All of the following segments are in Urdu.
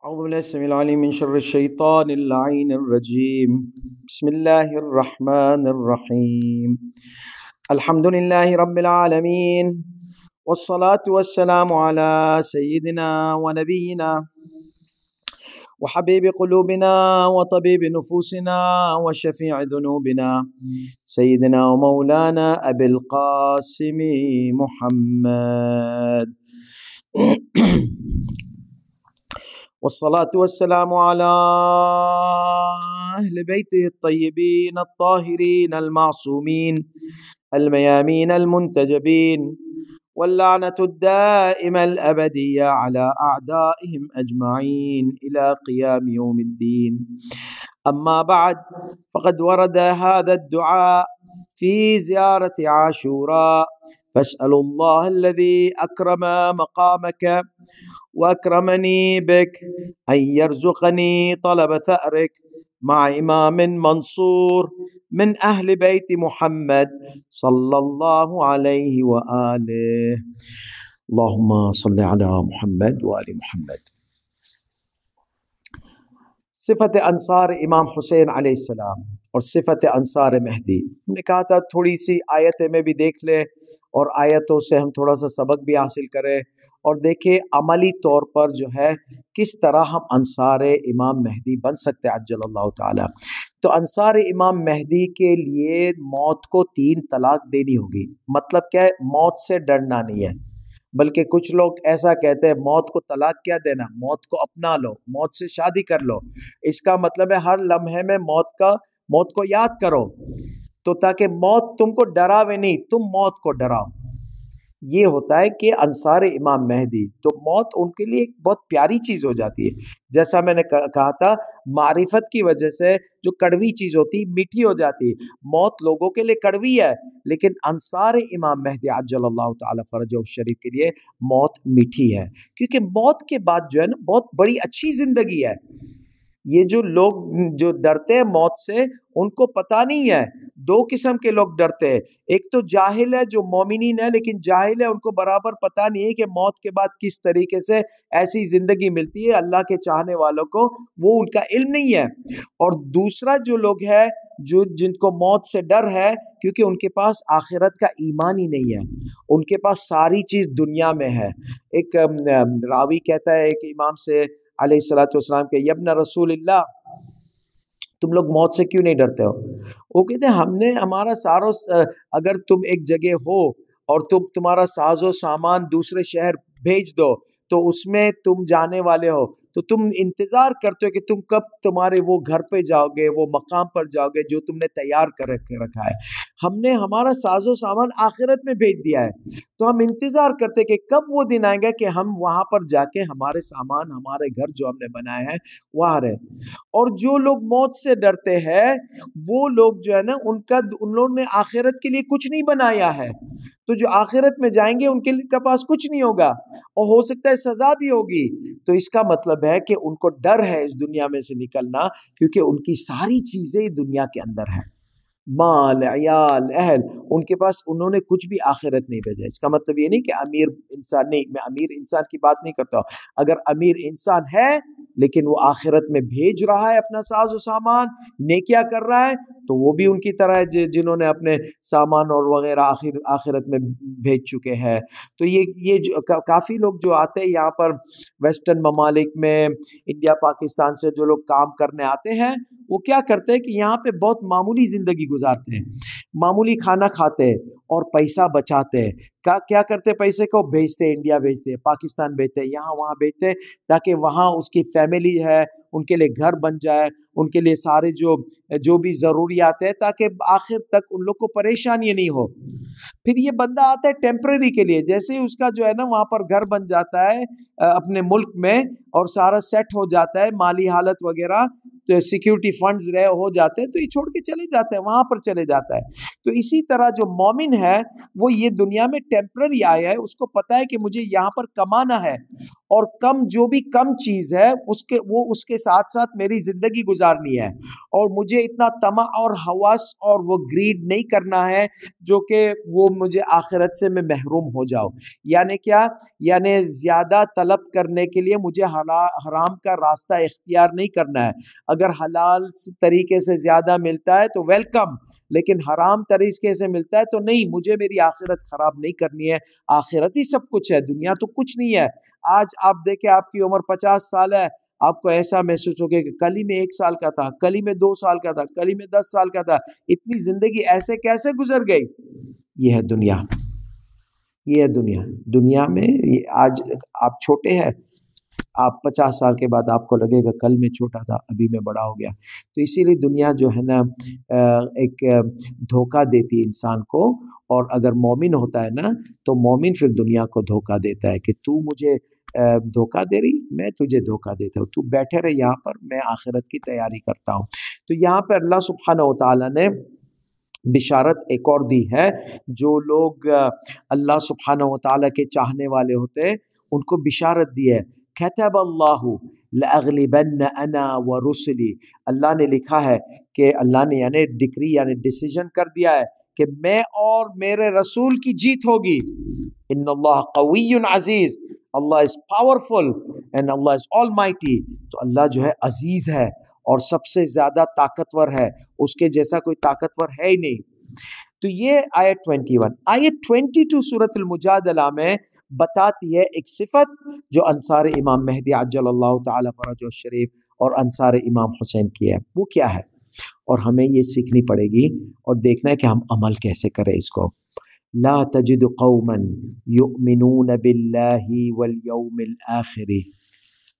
أعوذ بالله السميع العليم من شر الشيطان اللعين الرجيم. بسم الله الرحمن الرحيم. الحمد لله رب العالمين، والصلاة والسلام على سيدنا ونبينا وحبيب قلوبنا وطبيب نفوسنا وشفيع ذنوبنا سيدنا ومولانا أبي القاسم محمد والصلاة والسلام على أهل بيته الطيبين الطاهرين المعصومين الميامين المنتجبين، واللعنة الدائمة الأبدية على أعدائهم أجمعين إلى قيام يوم الدين. أما بعد، فقد ورد هذا الدعاء في زيارة عاشوراء، فاسأل الله الذي أكرم مقامك وأكرمني بك أن يرزقني طلب ثأرك مع إمام منصور من أهل بيت محمد صلى الله عليه وآله. اللهم صل على محمد وآل محمد. صفت انصار امام حسین علیہ السلام اور صفت انصار مہدی، ہم نے کہا تھا تھوڑی سی آیتیں میں بھی دیکھ لیں اور آیتوں سے ہم تھوڑا سا سبق بھی حاصل کریں اور دیکھیں عملی طور پر جو ہے کس طرح ہم انصار امام مہدی بن سکتے ہیں عجل اللہ تعالی. تو انصار امام مہدی کے لیے موت کو 3 طلاق دینی ہوگی. مطلب کیا ہے؟ موت سے ڈرنا نہیں ہے، بلکہ کچھ لوگ ایسا کہتے ہیں موت کو طلاق کیا دینا، موت کو اپنا لو، موت سے شادی کر لو. اس کا مطلب ہے ہر لمحے میں موت کو یاد کرو، تو تاکہ موت تم کو ڈراوے نہیں، تم موت کو ڈراؤ. یہ ہوتا ہے کہ انصار امام مہدی، تو موت ان کے لیے ایک بہت پیاری چیز ہو جاتی ہے. جیسا میں نے کہا تھا، معرفت کی وجہ سے جو کڑوی چیز ہوتی میٹھی ہو جاتی ہے. موت لوگوں کے لیے کڑوی ہے، لیکن انصار امام مہدی عجل اللہ تعالی فرجہ الشریف کے لیے موت میٹھی ہے، کیونکہ موت کے بعد جو ہے نا بہت بڑی اچھی زندگی ہے. یہ جو لوگ جو ڈرتے ہیں موت سے، ان کو پتہ نہیں ہے. 2 قسم کے لوگ ڈرتے ہیں. ایک تو جاہل ہے جو مومنین ہے لیکن جاہل ہے، ان کو برابر پتہ نہیں ہے کہ موت کے بعد کس طریقے سے ایسی زندگی ملتی ہے اللہ کے چاہنے والوں کو، وہ ان کا علم نہیں ہے. اور دوسرا جو لوگ ہے جن کو موت سے ڈر ہے، کیونکہ ان کے پاس آخرت کا ایمان ہی نہیں ہے، ان کے پاس ساری چیز دنیا میں ہے. ایک راوی کہتا ہے ایک امام سے علیہ الصلوۃ والسلام کہ یبن رسول اللہ، تم لوگ موت سے کیوں نہیں ڈرتے ہو؟ وہ کہتے ہیں ہم نے ہمارا اگر تم ایک جگہ ہو اور تمہارا ساز و سامان دوسرے شہر بھیج دو تو اس میں تم جانے والے ہو، تو تم انتظار کرتے ہو کہ تم کب تمہارے وہ گھر پہ جاؤ گے، وہ مقام پر جاؤ گے جو تم نے تیار کر رکھا ہے. ہم نے ہمارا ساز و سامان آخرت میں بھیج دیا ہے، تو ہم انتظار کرتے کہ کب وہ دن آئے گا کہ ہم وہاں پر جا کے ہمارے سامان، ہمارے گھر جو ہم نے بنائے ہیں وہاں رہے. اور جو لوگ موت سے ڈرتے ہیں وہ لوگ جو ہے نا ان لوگوں نے آخرت کے لیے کچھ نہیں بنایا ہے، تو جو آخرت میں جائیں گے ان کے پاس کچھ نہیں ہوگا اور ہو سکتا ہے سزا بھی ہوگی. تو اس کا مطلب ہے کہ ان کو ڈر ہے اس دنیا میں سے نکلنا، کیونکہ ان کی ساری چیزیں دنیا کے اندر ہیں، مال، عیال، اہل، ان کے پاس انہوں نے کچھ بھی آخرت نہیں بھیجا. اس کا مطلب یہ نہیں کہ امیر انسان نہیں، میں امیر انسان کی بات نہیں کرتا ہوں. اگر امیر انسان ہے لیکن وہ آخرت میں بھیج رہا ہے اپنا ساز و سامان، نیکیاں کر رہا ہے، تو وہ بھی ان کی طرح ہے جنہوں نے اپنے سامان اور وغیرہ آخرت میں بھیج چکے ہیں. تو یہ کافی لوگ جو آتے ہیں یہاں پر ویسٹرن ممالک میں، انڈیا پاکستان سے جو لوگ کام کرنے آتے ہیں، وہ کیا کرتے ہیں کہ یہاں پہ بہت معمولی زندگی گزارتے ہیں، معمولی کھانا کھاتے ہیں اور پیسہ بچاتے ہیں. کیا کرتے پیسے کو؟ بیچتے، انڈیا بیچتے، پاکستان بیچتے، یہاں وہاں بیچتے، تاکہ وہاں اس کی فیملی ہے، ان کے لیے گھر بن جائے، ان کے لیے سارے جو بھی ضروریات ہے، تاکہ آخر تک ان لوگ کو پریشانی نہیں ہو. پھر یہ بندہ آتا ہے ٹیمپرری کے لیے، جیسے ہی اس کا جو ہے نا وہاں پر گھر بن جاتا ہے اپنے ملک میں اور سارا سیٹ ہو جاتا ہے، مالی حالت وغیرہ، تو سیکیورٹی فنڈز ہو جاتے ہیں، تو یہ چھوڑ کے چلے جاتے ہیں، وہاں پر چلے جاتا ہے. تو اسی طرح جو مومن ہے وہ یہ دنیا میں ٹیمپرری آیا ہے، اس کو پتا ہے کہ مجھے یہاں پر کمانا ہے اور کم جو بھی کم چیز ہے اس کے ساتھ ساتھ میری زندگی گزارنی ہے، اور مجھے اتنا طمع اور ہوس اور وہ گریڈ نہیں کرنا ہے جو کہ وہ مجھے آخرت سے میں محروم ہو جاؤں۔ یعنی کیا؟ یعنی زیادہ طلب کرنے کے لیے مجھے حرام کا راستہ اختیار نہیں کرنا ہے۔ اگر حلال طریقے سے زیادہ ملتا ہے تو ویلکم، لیکن حرام طریقے سے ملتا ہے تو نہیں، مجھے میری آخرت خراب نہیں کرنی ہے۔ آخرت ہی سب کچھ ہے، دنیا تو کچھ نہیں ہے۔ آج آپ دیکھیں آپ کی عمر 50 سال ہے، آپ کو ایسا محسوس ہوگا کہ کل ہی میں 1 سال کا تھا، کل ہی میں 2 سال کا تھا، کل ہی میں 10 سال کا تھا، اتنی زندگی ایسے کیسے گزر گئی؟ یہ ہے دنیا، یہ ہے دنیا۔ دنیا میں آج آپ چھوٹے ہیں، آپ 50 سال کے بعد آپ کو لگے گا کل میں چھوٹا تھا، ابھی میں بڑا ہو گیا۔ تو اسی لیے دنیا جو ہے نا ایک دھوکہ دیتی ہے انسان کو، اور اگر مومن ہوتا ہے نا تو مومن پھر دنیا کو دھوکہ دیتا ہے کہ تو مجھے دھوکہ دے رہی، میں تجھے دھوکہ دیتا ہوں، تو بیٹھے رہے یہاں پر، میں آخرت کی تیاری کرتا ہوں۔ تو یہاں پہ اللہ سبحانہ و تعالیٰ نے بشارت ایک اور دی ہے، جو لوگ اللہ سبحانہ و تعالیٰ کے چاہنے والے ہوتے ہیں ان کو بشارت دی ہے۔ کتب اللہ لأغلبن انا ورسلی، اللہ نے لکھا ہے کہ اللہ نے یعنی ڈکری یعنی ڈیسیژن کر دیا ہے کہ میں اور میرے رسول کی جیت ہوگی۔ ان اللہ قوی عزیز، Allah is powerful and Allah is almighty, تو اللہ جو ہے عزیز ہے اور سب سے زیادہ طاقتور ہے، اس کے جیسا کوئی طاقتور ہے ہی نہیں۔ تو یہ آیت 21۔ آیت 22 سورۃ المجادلہ میں بتاتی ہے ایک صفت جو انصار امام مہدی عجل اللہ تعالی فرجہ الشریف اور انصار امام حسین کی ہے۔ وہ کیا ہے؟ اور ہمیں یہ سیکھنی پڑے گی اور دیکھنا ہے کہ ہم عمل کیسے کریں اس کو۔ لا تجد قوما یؤمنون باللہ والیوم الآخر،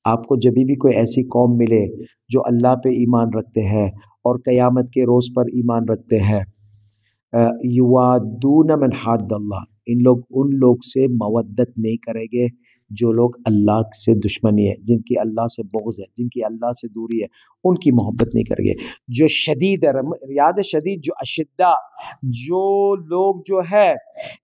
آپ کو جب بھی کوئی ایسی قوم ملے جو اللہ پہ ایمان رکھتے ہیں اور قیامت کے روز پر ایمان رکھتے ہیں، یوادون من حاد اللہ، ان لوگ سے مودت نہیں کریں گے جو لوگ اللہ سے دشمنی ہے، جن کی اللہ سے بغض ہے، جن کی اللہ سے دوری ہے، ان کی محبت نہیں کریں گے۔ جو شدید ہے، یاد شدید، جو اشدہ، جو لوگ جو ہے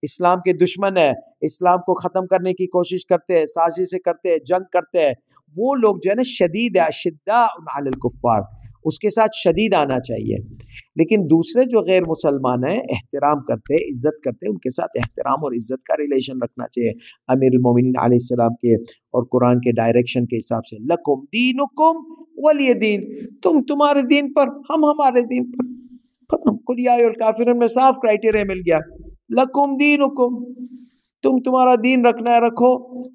اسلام کے دشمن ہے، اسلام کو ختم کرنے کی کوشش کرتے ہیں، سازشیں کرتے ہیں، جنگ کرتے ہیں، وہ لوگ جو ہے نا شدید ہے، اشداء علی الکفار، اس کے ساتھ شدید آنا چاہیے۔ لیکن دوسرے جو غیر مسلمان ہیں احترام کرتے، عزت کرتے، ان کے ساتھ احترام اور عزت کا ریلیشن رکھنا چاہیے امیر المومنین علیہ السلام کے اور قرآن کے ڈائریکشن کے حساب سے۔ لکم دینکم ولی دین، تم تمہارے دین پر، ہم ہمارے دین پر، ختم۔ قل یا ایھا الکافرون میں صاف کرائٹیریا مل گیا، لکم دینکم، تم تمہارا دین رکھنا ہے رکھو،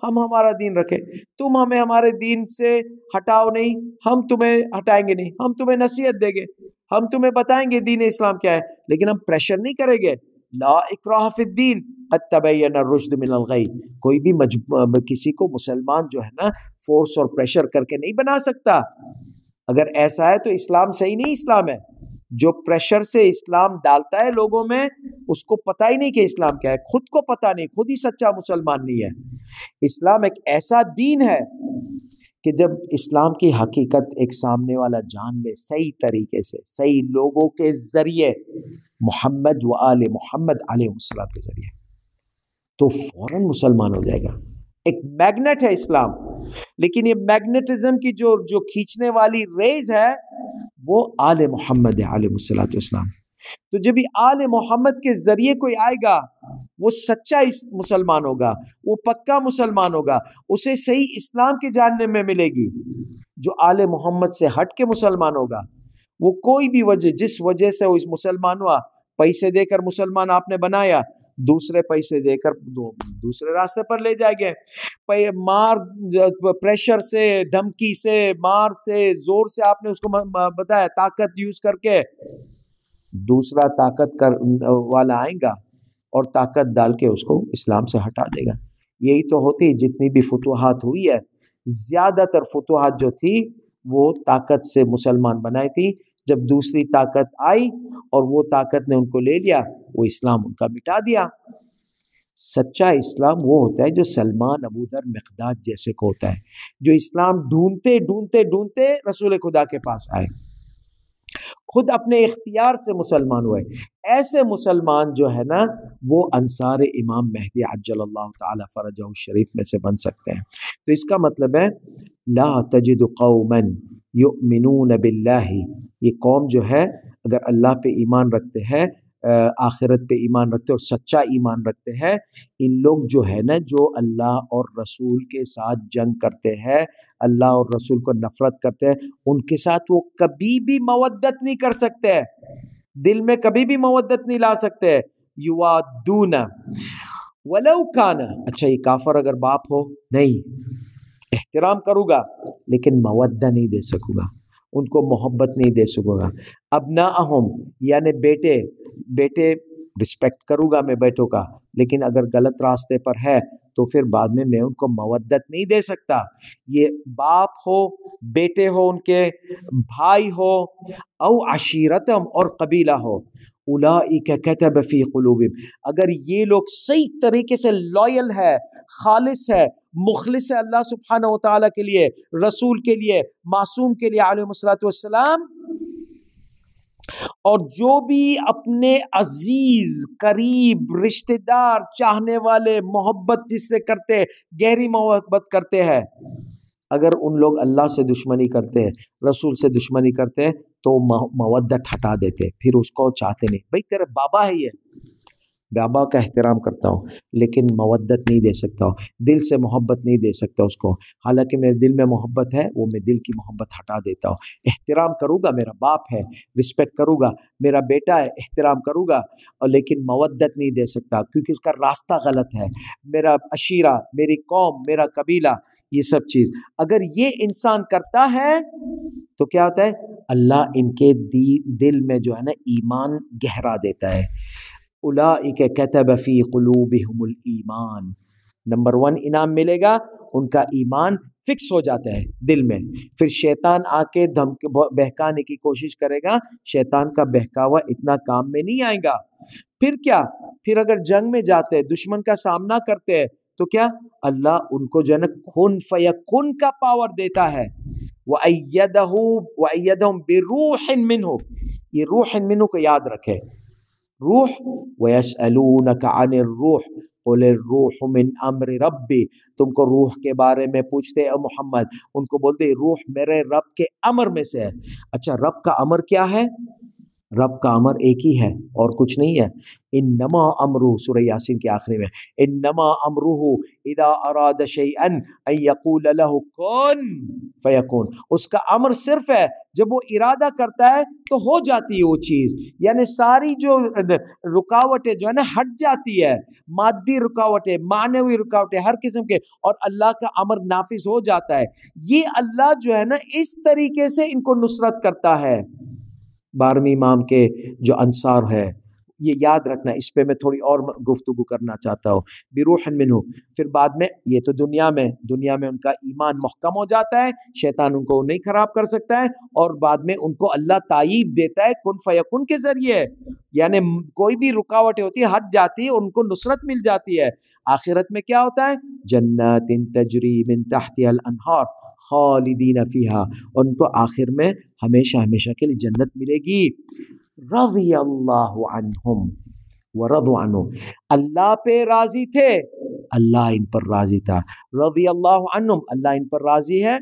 ہم ہمارا دین رکھیں، تم ہمیں ہمارے دین سے ہٹاؤ نہیں، ہم تمہیں ہٹائیں گے نہیں، ہم تمہیں نصیحت دیں گے، ہم تمہیں بتائیں گے دین اسلام کیا ہے، لیکن ہم پریشر نہیں کریں گے۔ لا اکراہ فی الدین قد تبین الرشد من الغی، کوئی بھی کسی کو مسلمان جو ہے نا فورس اور پریشر کر کے نہیں بنا سکتا۔ اگر ایسا ہے تو اسلام صحیح نہیں اسلام ہے۔ جو پریشر سے اسلام ڈالتا ہے لوگوں میں، اس کو پتہ ہی نہیں کہ اسلام کیا ہے، خود کو پتہ نہیں، خود ہی سچا مسلمان نہیں ہے۔ اسلام ایک ایسا دین ہے کہ جب اسلام کی حقیقت ایک سامنے والا جان لے صحیح طریقے سے، صحیح لوگوں کے ذریعے، محمد و آل محمد علیہ السلام کے ذریعے، تو فوراً مسلمان ہو جائے گا۔ ایک میگنیٹ ہے اسلام، لیکن یہ میگنیٹزم کی جو کھینچنے والی ریز ہے وہ آل محمد علیہ الصلوۃ والسلام۔ تو جب یہ آل محمد کے ذریعے کوئی آئے گا وہ سچا مسلمان ہوگا، وہ پکا مسلمان ہوگا، اسے صحیح اسلام کی جاننے میں ملے گی۔ جو آل محمد سے ہٹ کے مسلمان ہوگا، وہ کوئی بھی وجہ، جس وجہ سے وہ مسلمان ہوا، پیسے دے کر مسلمان آپ نے بنایا، دوسرے پیسے دے کر دوسرے راستے پر لے جائیں گے، مار، پریشر سے، دھمکی سے، مار سے، زور سے آپ نے اس کو بتایا، طاقت یوز کر کے دوسرا طاقت والا آئے گا اور طاقت ڈال کے اس کو اسلام سے ہٹا دے گا۔ یہی تو ہوتی جتنی بھی فتوحات ہوئی ہے، زیادہ تر فتوحات جو تھی وہ طاقت سے مسلمان بنائی تھی۔ جب دوسری طاقت آئی اور وہ طاقت نے ان کو لے لیا، وہ اسلام ان کا مٹا دیا۔ سچا اسلام وہ ہوتا ہے جو سلمان، ابو ذر، مقداد جیسے کو ہوتا ہے، جو اسلام ڈھونڈتے ڈھونڈتے ڈھونڈتے رسول خدا کے پاس آئے۔ خود اپنے اختیار سے مسلمان ہوئے. ایسے مسلمان جو ہے نا وہ انصار امام مہدی عجل اللہ تعالی فرجہ الشریف میں سے بن سکتے ہیں. تو اس کا مطلب ہے لا تجد قوما یؤمنون باللہ، یہ قوم جو ہے اگر اللہ پہ ایمان رکھتے ہیں، آخرت پہ ایمان رکھتے اور سچا ایمان رکھتے ہیں، ان لوگ جو ہے نا جو اللہ اور رسول کے ساتھ جنگ کرتے ہیں، اللہ اور رسول کو نفرت کرتے ہیں، ان کے ساتھ وہ کبھی بھی مودت نہیں کر سکتے، دل میں کبھی بھی مودت نہیں لا سکتے. یوادون ولو کان، اچھا یہ کافر اگر باپ ہو، نہیں، احترام کروں گا لیکن مودہ نہیں دے سکوں گا، ان کو محبت نہیں دے سکوں گا. ابناءہم یعنی بیٹے رسپیکٹ کروں گا میں بیٹوں کا، لیکن اگر غلط راستے پر ہے تو پھر بعد میں ان کو مودت نہیں دے سکتا. یہ باپ ہو، بیٹے ہو، ان کے بھائی ہو، او عشیرتم اور قبیلہ ہو. اولئک کتب فی قلوبہم، اگر یہ لوگ صحیح طریقے سے لائل ہے، خالص ہے، مخلص ہے اللہ سبحانہ و تعالیٰ کے لیے، رسول کے لیے، معصوم کے لیے علیہ الصلوۃ والسلام، اور جو بھی اپنے عزیز، قریب، رشتہ دار، چاہنے والے، محبت جس سے کرتے، گہری محبت کرتے ہیں، اگر ان لوگ اللہ سے دشمنی کرتے، رسول سے دشمنی کرتے تو مودت ہٹا دیتے، پھر اس کو چاہتے نہیں. بھئی تیرے بابا ہے، یہ بابا کا احترام کرتا ہوں لیکن مودت نہیں دے سکتا ہوں، دل سے محبت نہیں دے سکتا اس کو، حالانکہ میرے دل میں محبت ہے، وہ میں دل کی محبت ہٹا دیتا ہوں. احترام کروں گا، میرا باپ ہے، رسپیکٹ کروں گا، میرا بیٹا ہے، احترام کروں گا، اور لیکن مودت نہیں دے سکتا کیونکہ اس کا راستہ غلط ہے. میرا عشیرہ، میری قوم، میرا قبیلہ، یہ سب چیز اگر یہ انسان کرتا ہے تو کیا ہوتا ہے؟ اللہ ان کے دل میں جو ہے نا ایمان گہرا دیتا ہے. اولئک کتب فی قلوبہم الایمان، نمبر 1 انعام ملے گا، ان کا ایمان فکس ہو جاتا ہے دل میں. پھر شیطان آ کے بہکانے کی کوشش کرے گا، شیطان کا بہکاوا اتنا کام میں نہیں آئے گا. پھر کیا؟ پھر اگر جنگ میں جاتے، دشمن کا سامنا کرتے ہیں تو کیا اللہ ان کو جو ہے نا کن فیکن کا پاور دیتا ہے. وَأَيَّدَهُم بِرُوحٍ مِّنْهُ، یہ روح منہ کو یاد رکھے. روح، وَيَسْأَلُونَكَ عَنِ الرُّوحِ قُلِ الرُّوحُ مِنْ أَمْرِ رَبِّي، تم کو روح کے بارے میں پوچھتے اے محمد، ان کو بولتے روح میرے رب کے امر میں سے ہے. اچھا رب کا امر کیا ہے؟ رب کا امر ایک ہی ہے اور کچھ نہیں ہے. انما امرہ، سورہ یاسین کے آخری میں، انما امرہ اذا اراد شیئا ان یقول له کن فیکون، اس کا امر صرف ہے جب وہ ارادہ کرتا ہے تو ہو جاتی ہے وہ چیز. یعنی ساری جو رکاوٹیں جو ہے نا ہٹ جاتی ہے، مادی رکاوٹیں، معنوی رکاوٹیں، ہر قسم کے، اور اللہ کا امر نافذ ہو جاتا ہے. یہ اللہ جو ہے نا اس طریقے سے ان کو نصرت کرتا ہے. 12ویں امام کے جو انصار ہے، یہ یاد رکھنا، اس پہ میں تھوڑی اور گفتگو کرنا چاہتا ہوں. بروح منہ، پھر بعد میں یہ تو دنیا میں ان کا ایمان محکم ہو جاتا ہے، شیطان ان کو نہیں خراب کر سکتا ہے، اور بعد میں ان کو اللہ تائید دیتا ہے کن فیکن کے ذریعے. یعنی کوئی بھی رکاوٹیں ہوتی ہے ہٹ جاتی ہے، ان کو نصرت مل جاتی ہے. آخرت میں کیا ہوتا ہے؟ جنات تجری من تحتها الانہار خالدین فیہا، اور ان کو آخر میں ہمیشہ ہمیشہ کے لیے جنت ملے گی. رضی اللہ عنہم ورضوا عنہ، اللہ پہ راضی تھے، اللہ ان پر راضی تھا. رضی اللہ عنہم، اللہ ان پر راضی ہے،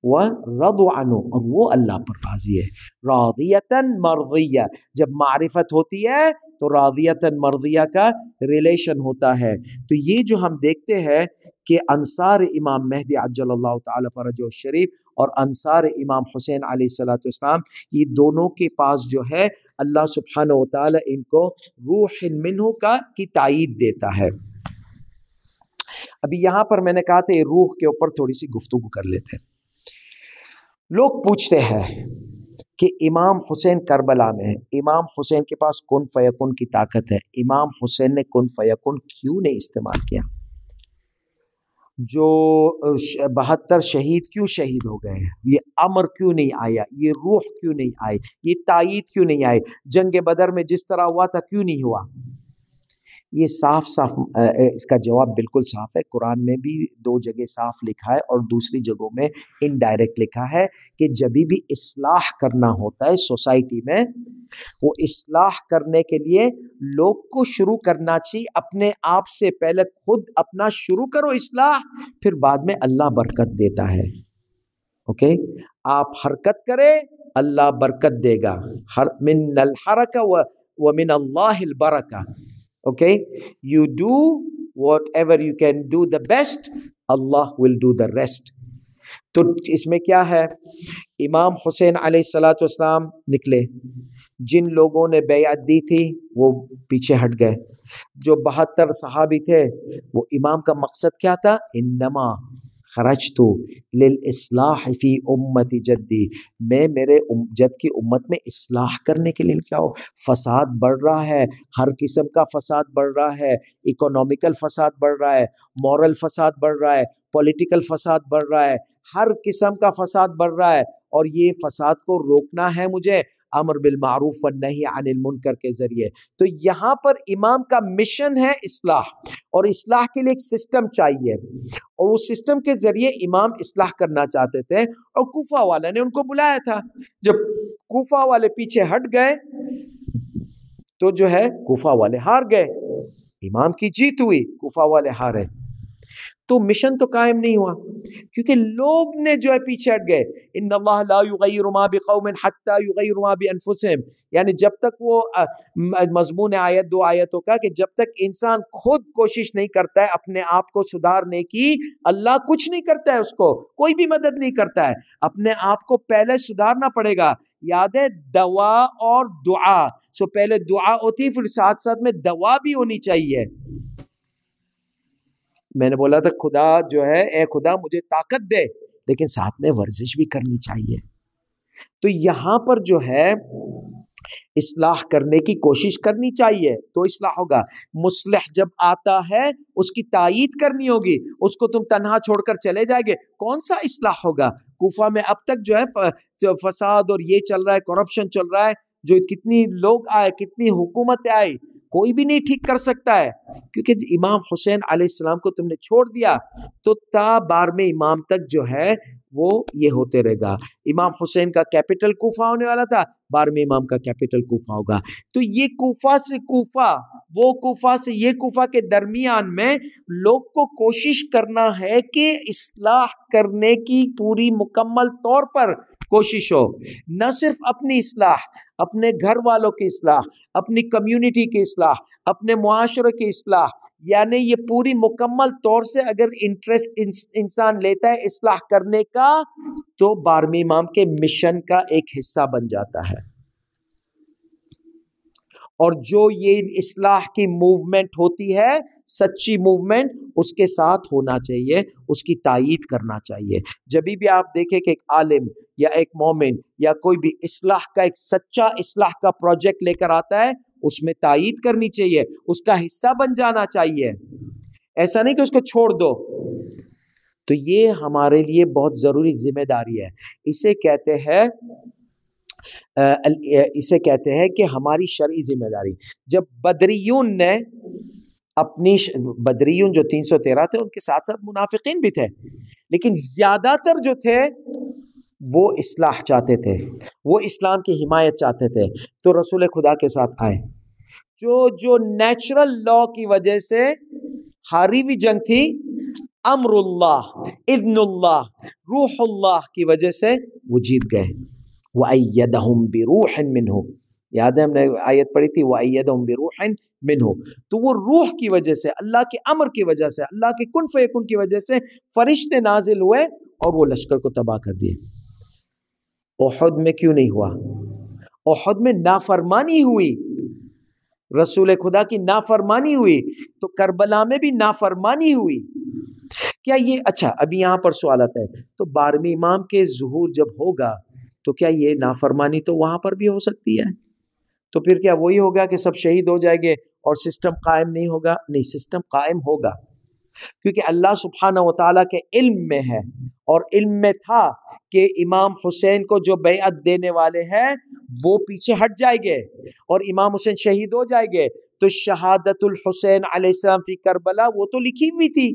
ورضوا عنہ، اور وہ اللہ پر راضی ہے. راضیتاً مرضیہ، جب معرفت ہوتی ہے تو راضیتاً مرضیہ کا ریلیشن ہوتا ہے. تو یہ جو ہم دیکھتے ہیں کہ انصار امام مہدی عجل اللہ تعالی فرجہ الشریف اور انصار امام حسین علیہ الصلوۃ والسلام، یہ دونوں کے پاس جو ہے اللہ سبحانہ و تعالی ان کو روح منہ کی تائید دیتا ہے. ابھی یہاں پر میں نے کہا تھا یہ روح کے اوپر تھوڑی سی گفتگو کر لیتے ہیں. لوگ پوچھتے ہیں کہ امام حسین کربلا میں ہے، امام حسین کے پاس کن فیکن کی طاقت ہے، امام حسین نے کن فیکن کیوں نہیں استعمال کیا؟ جو 72 شہید کیوں شہید ہو گئے؟ یہ امر کیوں نہیں آیا؟ یہ روح کیوں نہیں آئی؟ یہ تائید کیوں نہیں آئی؟ جنگ بدر میں جس طرح ہوا تھا کیوں نہیں ہوا؟ یہ صاف صاف اس کا جواب بالکل صاف ہے. قرآن میں بھی 2 جگہ صاف لکھا ہے اور دوسری جگہوں میں انڈائریکٹ لکھا ہے کہ جب بھی اصلاح کرنا ہوتا ہے سوسائٹی میں، وہ اصلاح کرنے کے لیے لوگ کو شروع کرنا چاہیے اپنے آپ سے. پہلے خود اپنا شروع کرو اصلاح، پھر بعد میں اللہ برکت دیتا ہے. اوکے، آپ حرکت کرے اللہ برکت دے گا. من الحرکہ ومن اللہ البرکہ. Okay, you do whatever you can do the best, Allah will do the rest. تو اس میں کیا ہے، امام حسین علیہ الصلوۃ والسلام نکلے، جن لوگوں نے بیعت دی تھی وہ پیچھے ہٹ گئے. جو 72 صحابی تھے، وہ امام کا مقصد کیا تھا، انما خرجت للاصلاح فی امت جدی، میں میرے جد کی امت میں اصلاح کرنے کے لیے نکلا ہوں. فساد بڑھ رہا ہے، ہر قسم کا فساد بڑھ رہا ہے، اکنامیکل فساد بڑھ رہا ہے، مورل فساد بڑھ رہا ہے، پولیٹیکل فساد بڑھ رہا ہے، ہر قسم کا فساد بڑھ رہا ہے. اور یہ فساد کو روکنا ہے مجھے امر بالمعروف والنہی عن المنکر کے ذریعے. تو یہاں پر امام کا مشن ہے اصلاح، اور اصلاح کے لیے ایک سسٹم چاہیے، اور اس سسٹم کے ذریعے امام اصلاح کرنا چاہتے تھے. اور کوفہ والے نے ان کو بلایا تھا. جب کوفہ والے پیچھے ہٹ گئے تو جو ہے کوفہ والے ہار گئے، امام کی جیت ہوئی، کوفہ والے ہارے. تو مشن تو قائم نہیں ہوا، کیونکہ لوگ نے جو ہے پیچھے ہٹ گئے. ان اللہ لا یغیر ما بقوم حتی یغیر ما بانفسہم، یعنی جب تک وہ مضمون آیت 2 آیتوں کا کہ جب تک انسان خود کوشش نہیں کرتا ہے اپنے آپ کو سدھارنے کی، اللہ کچھ نہیں کرتا ہے، اس کو کوئی بھی مدد نہیں کرتا ہے. اپنے آپ کو پہلے سدھارنا پڑے گا. یاد ہے دوا اور دعا، سو پہلے دعا ہوتی، پھر ساتھ ساتھ میں دوا بھی ہونی چاہیے. میں نے بولا تھا خدا جو ہے، اے خدا مجھے طاقت دے، لیکن ساتھ میں ورزش بھی کرنی چاہیے. تو یہاں پر جو ہے اصلاح کرنے کی کوشش کرنی چاہیے تو اصلاح ہوگا. مصلح جب آتا ہے اس کی تائید کرنی ہوگی، اس کو تم تنہا چھوڑ کر چلے جائے گے، کون سا اصلاح ہوگا؟ کوفہ میں اب تک جو ہے فساد اور یہ چل رہا ہے، کرپشن چل رہا ہے، جو کتنی لوگ آئے، کتنی حکومتیں آئی، کوئی بھی نہیں ٹھیک کر سکتا ہے. کیونکہ امام حسین علیہ السلام کو تم نے چھوڑ دیا تو تا 12ویں امام تک جو ہے وہ یہ ہوتے رہے گا. امام حسین کا کیپٹل کوفہ ہونے والا تھا، 12ویں امام کا کیپٹل کوفہ ہوگا. تو یہ کوفہ سے کوفہ، وہ کوفہ سے یہ کوفہ کے درمیان میں لوگ کو کوشش کرنا ہے کہ اصلاح کرنے کی پوری مکمل طور پر کوشش ہو. نہ صرف اپنی اصلاح، اپنے گھر والوں کی اصلاح، اپنی کمیونٹی کی اصلاح، اپنے معاشرے کی اصلاح، یعنی یہ پوری مکمل طور سے اگر انٹرسٹ انسان لیتا ہے اصلاح کرنے کا تو 12ویں امام کے مشن کا ایک حصہ بن جاتا ہے. اور جو یہ اصلاح کی موومنٹ ہوتی ہے، سچی موومنٹ، اس کے ساتھ ہونا چاہیے، اس کی تائید کرنا چاہیے. جب بھی آپ دیکھیں کہ ایک عالم یا ایک مومن یا کوئی بھی اصلاح کا ایک سچا اصلاح کا پروجیکٹ لے کر آتا ہے، اس میں تائید کرنی چاہیے، اس کا حصہ بن جانا چاہیے. ایسا نہیں کہ اس کو چھوڑ دو. تو یہ ہمارے لیے بہت ضروری ذمہ داری ہے. اسے کہتے ہیں کہ ہماری شرعی ذمہ داری. جب بدریون نے اپنی بدریون جو 313 تھے، ان کے ساتھ ساتھ منافقین بھی تھے، لیکن زیادہ تر جو تھے وہ اصلاح چاہتے تھے، وہ اسلام کی حمایت چاہتے تھے. تو رسول خدا کے ساتھ آئے. جو نیچرل لا کی وجہ سے ہاری ہوئی جنگ تھی، امر اللہ، اذن اللہ، روح اللہ کی وجہ سے وہ جیت گئے. وَأَيَّدَهُمْ بِرُوحٍ مِّنْهُ، یاد ہے ہم نے آیت پڑھی تھی وَأَيَّدَهُمْ بِرُوحٍ مِّنْهُ. تو وہ روح کی وجہ سے، اللہ کے امر کی وجہ سے، اللہ کے کن فیکن کی وجہ سے فرشتے نازل ہوئے اور وہ لشکر کو تباہ کر دیے. احد میں کیوں نہیں ہوا؟ احد میں نافرمانی ہوئی، رسول خدا کی نافرمانی ہوئی، تو کربلا میں بھی نافرمانی ہوئی. کیا یہ اچھا ابھی یہاں پر سوال آتا ہے، تو 12ویں امام کے ظہور جب ہوگا تو کیا یہ نافرمانی تو وہاں پر بھی ہو سکتی ہے؟ تو پھر کیا وہی ہوگا کہ سب شہید ہو جائیں گے اور سسٹم قائم نہیں ہوگا؟ نہیں، سسٹم قائم ہوگا، کیونکہ اللہ سبحانہ و تعالیٰ کے علم میں ہے، اور علم میں تھا کہ امام حسین کو جو بیعت دینے والے ہیں وہ پیچھے ہٹ جائیں گے اور امام حسین شہید ہو جائیں گے. تو شہادت الحسین علیہ السلام فی کربلا وہ تو لکھی ہوئی تھی،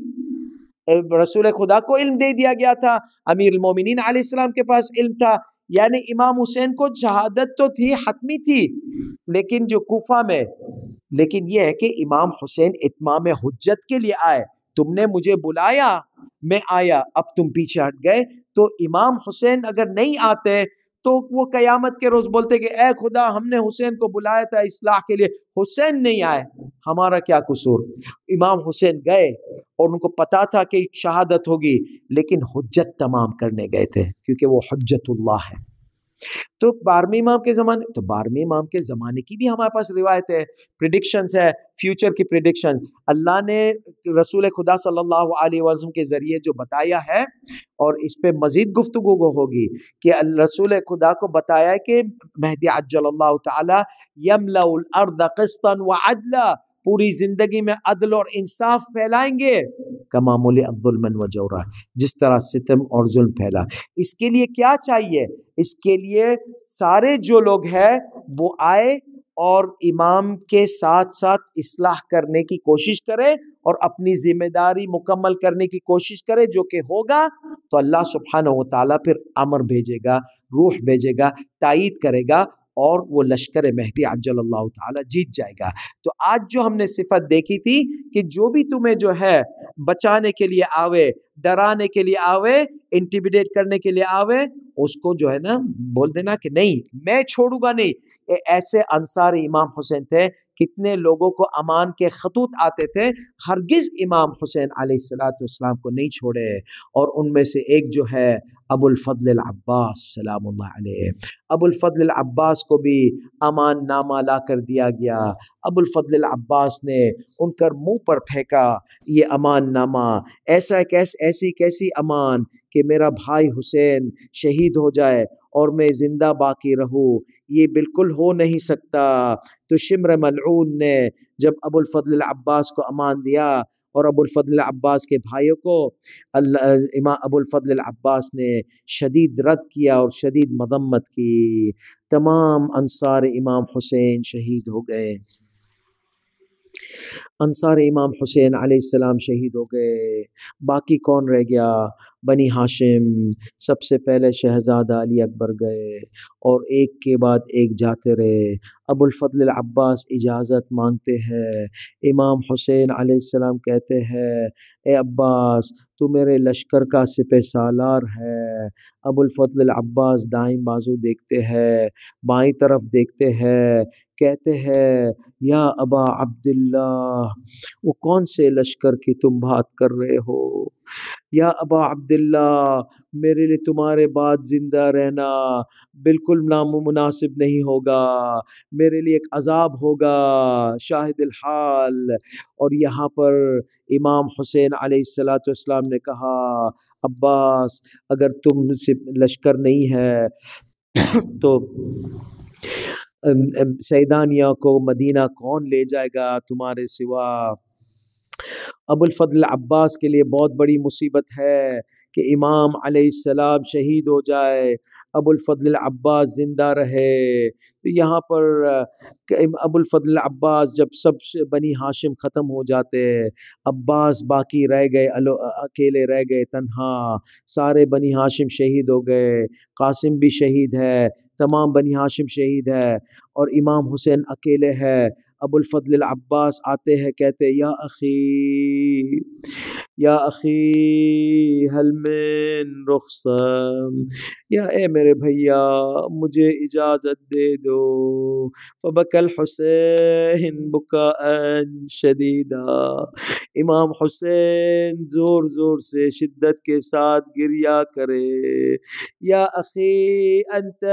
رسول خدا کو علم دے دیا گیا تھا، امیر المومنین علیہ السلام کے پاس علم تھا، یعنی امام حسین کو شہادت تو تھی، حتمی تھی، لیکن جو کوفہ میں، لیکن یہ ہے کہ امام حسین اتمام حجت کے لیے آئے، تم نے مجھے بلایا، میں آیا، اب تم پیچھے ہٹ گئے، تو امام حسین اگر نہیں آتے تو وہ قیامت کے روز بولتے کہ اے خدا ہم نے حسین کو بلایا تھا اصلاح کے لیے، حسین نہیں آئے، ہمارا کیا قصور؟ امام حسین گئے اور ان کو پتا تھا کہ شہادت ہوگی، لیکن حجت تمام کرنے گئے تھے، کیونکہ وہ حجت اللہ ہے۔ تو 12ویں امام کے زمانے، تو 12ویں امام کے زمانے کی بھی ہمارے پاس روایت ہے، پریڈکشنز ہے، فیوچر کی پریڈکشنز اللہ نے رسول خدا صلی اللہ علیہ وسلم کے ذریعے جو بتایا ہے، اور اس پہ مزید گفتگو ہوگی کہ رسول خدا کو بتایا ہے کہ مہدی عجل اللہ تعالی یملأ الارض قسطا وعدلا، پوری زندگی میں عدل اور انصاف پھیلائیں گے، کما ملئ ظلما وجورا، جس طرح ستم اور ظلم پھیلا۔ اس کے لیے کیا چاہیے؟ اس کے لیے سارے جو لوگ ہیں وہ آئے اور امام کے ساتھ ساتھ اصلاح کرنے کی کوشش کرے اور اپنی ذمہ داری مکمل کرنے کی کوشش کرے، جو کہ ہوگا تو اللہ سبحانہ و تعالیٰ پھر امر بھیجے گا، روح بھیجے گا، تائید کرے گا، اور وہ لشکر مہدی عجل اللہ تعالیٰ جیت جائے گا۔ تو آج جو ہم نے صفت دیکھی تھی کہ جو بھی تمہیں جو ہے بچانے کے لیے آوے، ڈرانے کے لیے آوے، انٹیمیڈیٹ کرنے کے لیے آوے، اس کو جو ہے نا بول دینا کہ نہیں میں چھوڑوں گا نہیں۔ ایسے انصار امام حسین تھے، کتنے لوگوں کو امان کے خطوط آتے تھے، ہرگز امام حسین علیہ السلام کو نہیں چھوڑے، اور ان میں سے ایک جو ہے ابو الفضل العباس سلام اللہ علیہ، ابو الفضل العباس کو بھی امان نامہ لا کر دیا گیا، ابو الفضل العباس نے ان کر منہ پر پھینکا یہ امان نامہ، ایسی کیسی امان کہ میرا بھائی حسین شہید ہو جائے اور میں زندہ باقی رہوں، یہ بالکل ہو نہیں سکتا۔ تو شمر ملعون نے جب ابو الفضل العباس کو امان دیا، اور ابو الفضل العباس کے بھائیوں کو امام ابو الفضل العباس نے شدید رد کیا اور شدید مذمت کی، تمام انصار امام حسین شہید ہو گئے، انصار امام حسین علیہ السلام شہید ہو گئے۔ باقی کون رہ گیا؟ بنی ہاشم، سب سے پہلے شہزادہ علی اکبر گئے، اور ایک کے بعد ایک جاتے رہے۔ ابو الفضل العباس اجازت مانگتے ہیں، امام حسین علیہ السلام کہتے ہیں اے عباس تو میرے لشکر کا سپہ سالار ہے۔ ابو الفضل العباس دائیں بازو دیکھتے ہیں، بائیں طرف دیکھتے ہیں، کہتے ہیں یا ابا عبداللہ، وہ کون سے لشکر کی تم بات کر رہے ہو؟ یا ابا عبداللہ، میرے لیے تمہارے بعد زندہ رہنا بالکل نامناسب نہیں ہوگا، میرے لیے ایک عذاب ہوگا شاہد الحال۔ اور یہاں پر امام حسین علیہ السلام نے کہا عباس اگر تم سے لشکر نہیں ہے تو سیدانیہ کو مدینہ کون لے جائے گا تمہارے سوا؟ ابو الفضل عباس کے لیے بہت بڑی مصیبت ہے کہ امام علیہ السلام شہید ہو جائے، ابو الفضل عباس زندہ رہے۔ تو یہاں پر ابو الفضل عباس جب سب بنی ہاشم ختم ہو جاتے، عباس باقی رہ گئے، اکیلے رہ گئے تنہا، سارے بنی ہاشم شہید ہو گئے، قاسم بھی شہید ہے، تمام بنی ہاشم شہید ہے، اور امام حسین اکیلے ہے۔ ابو الفضل العباس آتے ہیں، کہتے یا اخی یا اخی حل من رخصم، یا اے میرے بھیا مجھے اجازت دے دو۔ فبکى الحسین بکاء شدیدا، امام حسین زور زور سے شدت کے ساتھ گریا کرے۔ یا اخی انت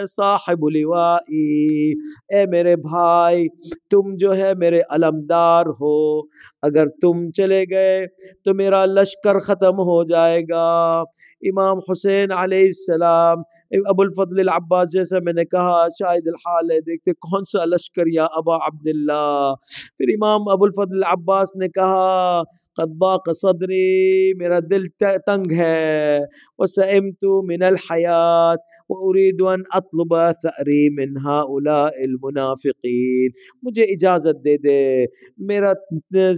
صاحب لوائی، اے میرے بھائی تم جو ہے میرے علمدار ہو، اگر تم چلے گئے تو میرا لشکر ختم ہو جائے گا۔ امام حسین علیہ السلام، ابو الفضل العباس جیسا میں نے کہا شاہد الحال ہے، دیکھتے کون سا لشکر یا ابا عبداللہ۔ پھر امام ابو الفضل عباس نے کہا قد ضاق صدری، میرا دل تنگ ہے، وسئمت من الحیات واريد ان اطلب ثأری من هؤلاء المنافقین، مجھے اجازت دے دے، میرا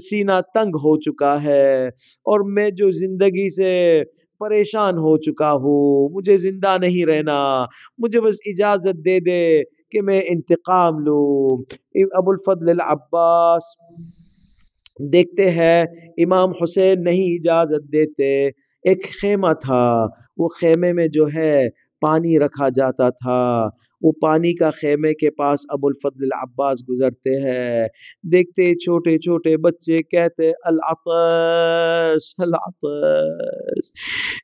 سینہ تنگ ہو چکا ہے اور میں جو زندگی سے پریشان ہو چکا ہوں، مجھے زندہ نہیں رہنا، مجھے بس اجازت دے دے کہ میں انتقام لوں۔ ابو الفضل العباس دیکھتے ہیں امام حسین نہیں اجازت دیتے۔ ایک خیمہ تھا، وہ خیمے میں جو ہے پانی رکھا جاتا تھا، وہ پانی کا خیمے کے پاس ابو الفضل العباس گزرتے ہیں، دیکھتے چھوٹے چھوٹے بچے کہتے العطش العطش،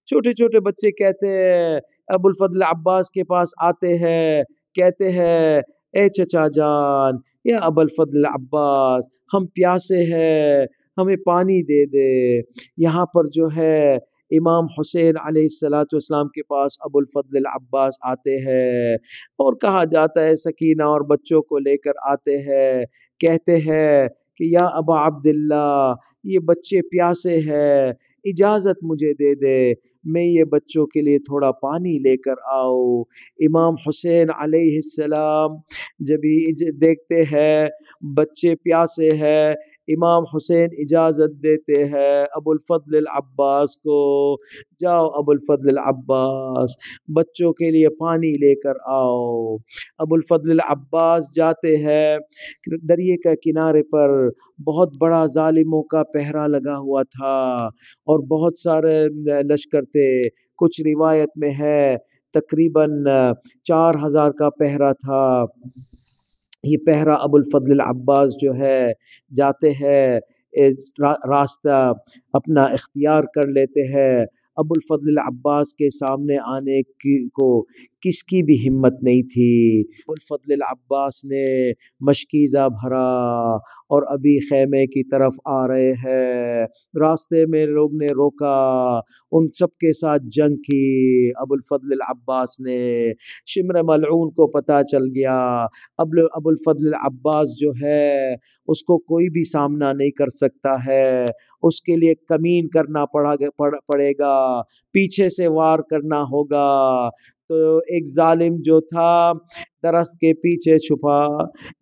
چھوٹے چھوٹے بچے کہتے ہیں، ابو الفضل عباس کے پاس آتے ہیں، کہتے ہیں اے چچا جان یا ابو الفضل عباس، ہم پیاسے ہیں، ہمیں پانی دے دے۔ یہاں پر جو ہے امام حسین علیہ السلام کے پاس ابو الفضل العباس آتے ہیں، اور کہا جاتا ہے سکینہ اور بچوں کو لے کر آتے ہیں، کہتے ہیں کہ یا ابا عبداللہ، یہ بچے پیاسے ہیں، اجازت مجھے دے دے، میں یہ بچوں کے لیے تھوڑا پانی لے کر آؤ۔ امام حسین علیہ السلام جب دیکھتے ہیں بچے پیاسے ہیں، امام حسین اجازت دیتے ہیں ابو الفضل العباس کو، جاؤ ابو الفضل العباس بچوں کے لیے پانی لے کر آؤ۔ ابو الفضل العباس جاتے ہیں، دریا کے کنارے پر بہت بڑا ظالموں کا پہرا لگا ہوا تھا اور بہت سارے لشکر تھے، کچھ روایت میں ہے تقریباً 4000 کا پہرا تھا۔ یہ پہرا ابو الفضل العباس جو ہے جاتے ہیں، راستہ اپنا اختیار کر لیتے ہیں۔ ابو الفضل العباس کے سامنے آنے کو کس کی بھی ہمت نہیں تھی۔ ابو الفضل العباس نے مشکیزہ بھرا اور ابھی خیمے کی طرف آ رہے ہیں، راستے میں لوگ نے روکا، ان سب کے ساتھ جنگ کی۔ ابو الفضل العباس نے، شمر ملعون کو پتہ چل گیا ابو الفضل العباس جو ہے اس کو کوئی بھی سامنا نہیں کر سکتا ہے، اس کے لیے کمین کرنا پڑے گا، پیچھے سے وار کرنا ہوگا۔ تو ایک ظالم جو تھا درخت کے پیچھے چھپا،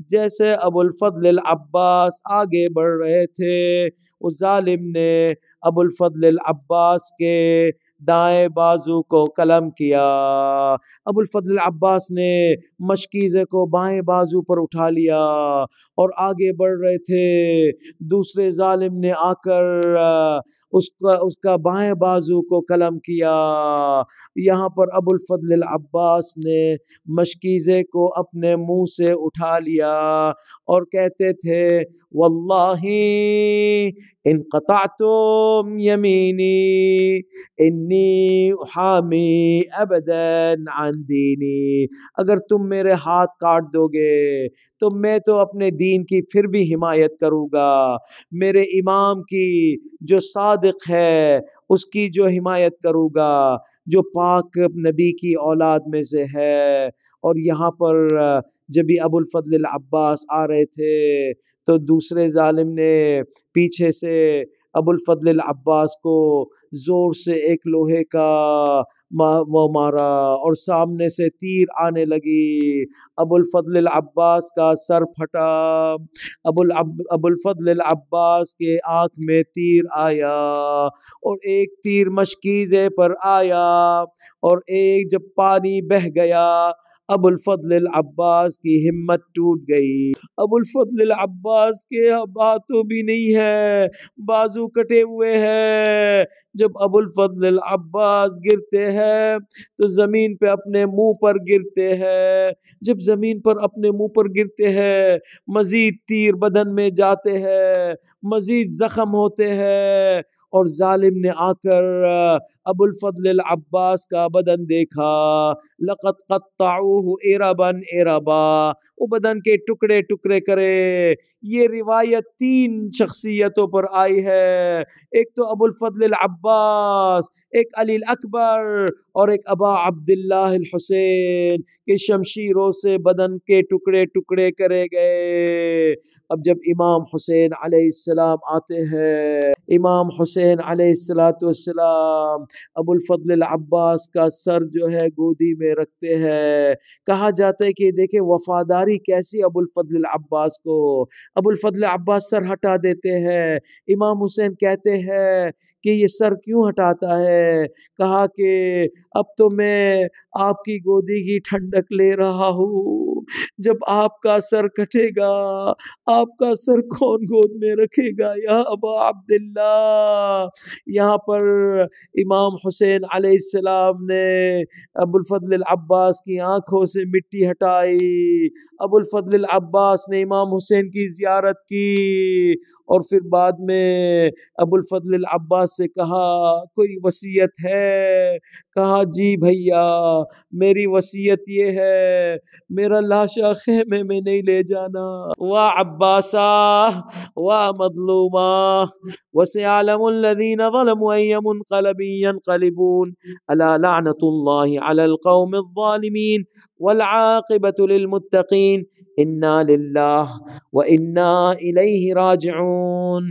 جیسے ابو الفضل العباس آگے بڑھ رہے تھے، اس ظالم نے ابو الفضل العباس کے دائیں بازو کو قلم کیا۔ ابو الفضل العباس نے مشکیزے کو بائیں بازو پر اٹھا لیا اور آگے بڑھ رہے تھے، دوسرے ظالم نے آ کر اس کا بائیں بازو کو قلم کیا۔ یہاں پر ابو الفضل العباس نے مشکیزے کو اپنے منہ سے اٹھا لیا اور کہتے تھے واللہ ان قطعتم یمینی انی احامی ابدا عن دینی، اگر تم میرے ہاتھ کاٹ دو گے تو میں تو اپنے دین کی پھر بھی حمایت کروں گا، میرے امام کی جو صادق ہے اس کی جو حمایت کروں گا، جو پاک نبی کی اولاد میں سے ہے۔ اور یہاں پر جب بھی ابو الفضل العباس آ رہے تھے تو دوسرے ظالم نے پیچھے سے ابو الفضل العباس کو زور سے ایک لوہے کا مارا اور سامنے سے تیر آنے لگی، ابو الفضل العباس کا سر پھٹا، ابو الفضل العباس کے آنکھ میں تیر آیا اور ایک تیر مشکیزے پر آیا اور ایک جب پانی بہہ گیا ابو الفضل العباس کی ہمت ٹوٹ گئی۔ ابو الفضل العباس کے ہاتھوں بھی نہیں ہے، بازو کٹے ہوئے ہیں۔ جب ابو الفضل العباس گرتے ہیں تو زمین پہ اپنے منہ پر گرتے ہیں، جب زمین پر اپنے منہ پر گرتے ہیں مزید تیر بدن میں جاتے ہیں، مزید زخم ہوتے ہیں اور ظالم نے آ کر ابو الفضل العباس کا بدن دیکھا، لقد قطعوه اربا اربا، وہ بدن کے ٹکڑے ٹکڑے کرے۔ یہ روایت 3 شخصیتوں پر آئی ہے، ایک تو ابو الفضل العباس، ایک علی الاکبر، اور ایک ابا عبداللہ الحسین کے شمشیروں سے بدن کے ٹکڑے ٹکڑے کرے گئے۔ اب جب امام حسین علیہ السلام آتے ہیں، امام حسین علیہ السلام ابو الفضل العباس کا سر جو ہے گودی میں رکھتے ہیں۔ کہا جاتا ہے کہ دیکھیں وفاداری کیسی ابو الفضل العباس کو، ابو الفضل عباس سر ہٹا دیتے ہیں۔ امام حسین کہتے ہیں کہ یہ سر کیوں ہٹاتا ہے؟ کہا کہ اب تو میں آپ کی گودی کی ٹھنڈک لے رہا ہوں، جب آپ کا سر کٹے گا آپ کا سر کون گود میں رکھے گا یا ابا عبداللہ؟ یہاں پر امام حسین علیہ السلام نے ابو الفضل العباس کی آنکھوں سے مٹی ہٹائی، ابو الفضل العباس نے امام حسین کی زیارت کی، اور پھر بعد میں ابو الفضل العباس سے کہا کوئی وصیت ہے؟ کہا جی بھیا میری وصیت یہ ہے، میرا لاشا خیمے میں نہیں لے جانا۔ وا عباسا وا مظلوما وسيعلم الذين ظلموا أي منقلب ينقلبون ألا لعنة الله على القوم الظالمين والعاقبة للمتقين إنا لله وإنا إليه راجعون۔